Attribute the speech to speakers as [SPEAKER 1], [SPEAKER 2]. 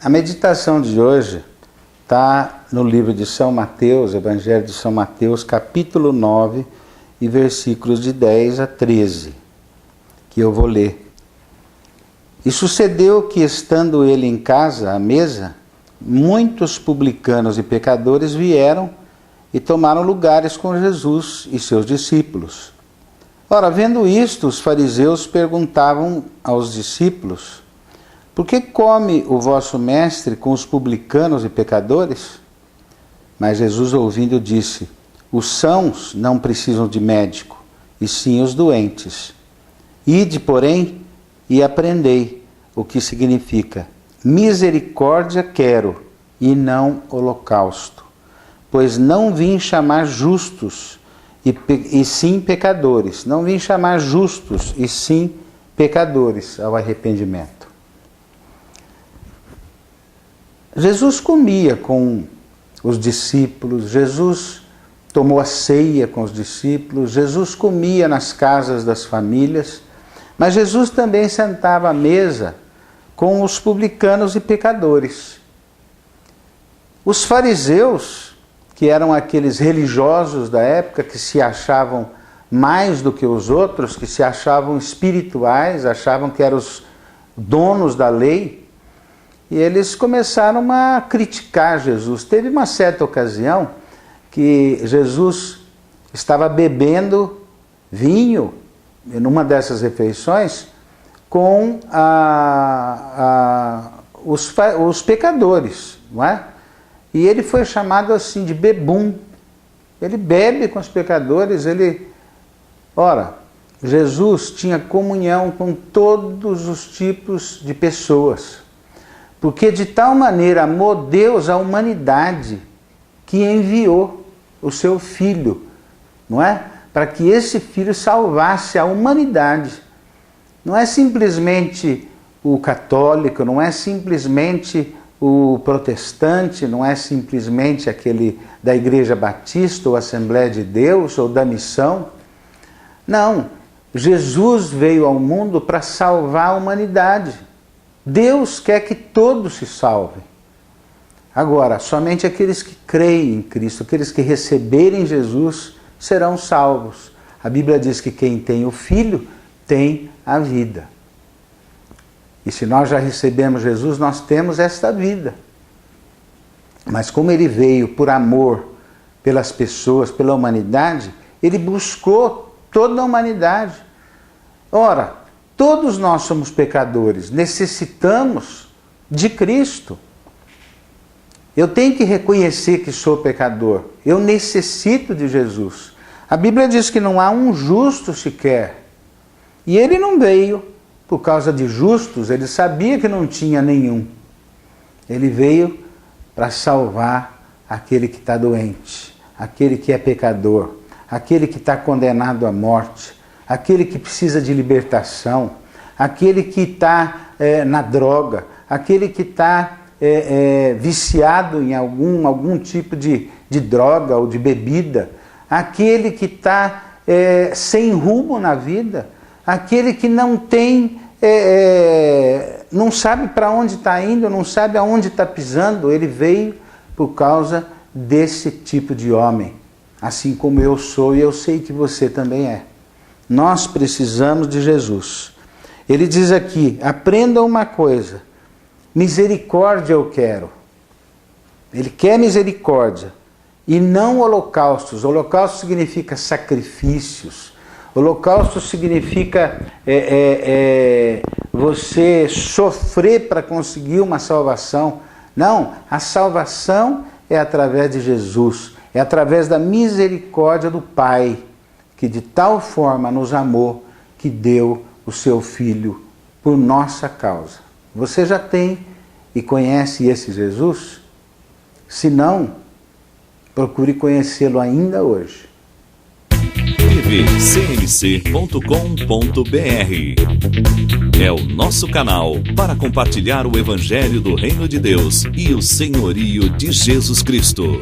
[SPEAKER 1] A meditação de hoje está no livro de São Mateus, Evangelho de São Mateus, capítulo 9, e versículos de 10 a 13, que eu vou ler. E sucedeu que, estando ele em casa, à mesa, muitos publicanos e pecadores vieram e tomaram lugares com Jesus e seus discípulos. Ora, vendo isto, os fariseus perguntavam aos discípulos: por que come o vosso mestre com os publicanos e pecadores? Mas Jesus, ouvindo, disse: os sãos não precisam de médico, e sim os doentes. Ide, porém, e aprendei o que significa: misericórdia quero, e não holocausto. Pois não vim chamar justos, e sim pecadores. Não vim chamar justos, e sim pecadores ao arrependimento. Jesus comia com os discípulos, Jesus tomou a ceia com os discípulos, Jesus comia nas casas das famílias, mas Jesus também sentava à mesa com os publicanos e pecadores. Os fariseus, que eram aqueles religiosos da época que se achavam mais do que os outros, que se achavam espirituais, achavam que eram os donos da lei, e eles começaram a criticar Jesus. Teve uma certa ocasião que Jesus estava bebendo vinho, numa dessas refeições, com os pecadores, não é? E ele foi chamado assim de bebum. Ele bebe com os pecadores, Ora, Jesus tinha comunhão com todos os tipos de pessoas, porque de tal maneira amou Deus a humanidade que enviou o seu Filho, não é? Para que esse Filho salvasse a humanidade. Não é simplesmente o católico, não é simplesmente o protestante, não é simplesmente aquele da Igreja Batista ou Assembleia de Deus ou da missão. Não, Jesus veio ao mundo para salvar a humanidade. Deus quer que todos se salvem. Agora, somente aqueles que creem em Cristo, aqueles que receberem Jesus, serão salvos. A Bíblia diz que quem tem o Filho tem a vida. E se nós já recebemos Jesus, nós temos esta vida. Mas como ele veio por amor pelas pessoas, pela humanidade, ele buscou toda a humanidade. Ora, todos nós somos pecadores, necessitamos de Cristo. Eu tenho que reconhecer que sou pecador, eu necessito de Jesus. A Bíblia diz que não há um justo sequer. E ele não veio por causa de justos, ele sabia que não tinha nenhum. Ele veio para salvar aquele que está doente, aquele que é pecador, aquele que está condenado à morte, aquele que precisa de libertação, aquele que está na droga, aquele que está viciado em algum tipo de droga ou de bebida, aquele que está sem rumo na vida, aquele que não tem, não sabe para onde está indo, não sabe aonde está pisando. Ele veio por causa desse tipo de homem, assim como eu sou e eu sei que você também é. Nós precisamos de Jesus. Ele diz aqui: aprenda uma coisa, misericórdia eu quero. Ele quer misericórdia e não holocaustos. Holocausto significa sacrifícios. Holocausto significa você sofrer para conseguir uma salvação. Não, a salvação é através de Jesus, é através da misericórdia do Pai, que de tal forma nos amou, que deu o seu Filho por nossa causa. Você já tem e conhece esse Jesus? Se não, procure conhecê-lo ainda hoje.
[SPEAKER 2] tvcmc.com.br é o nosso canal para compartilhar o Evangelho do Reino de Deus e o senhorio de Jesus Cristo.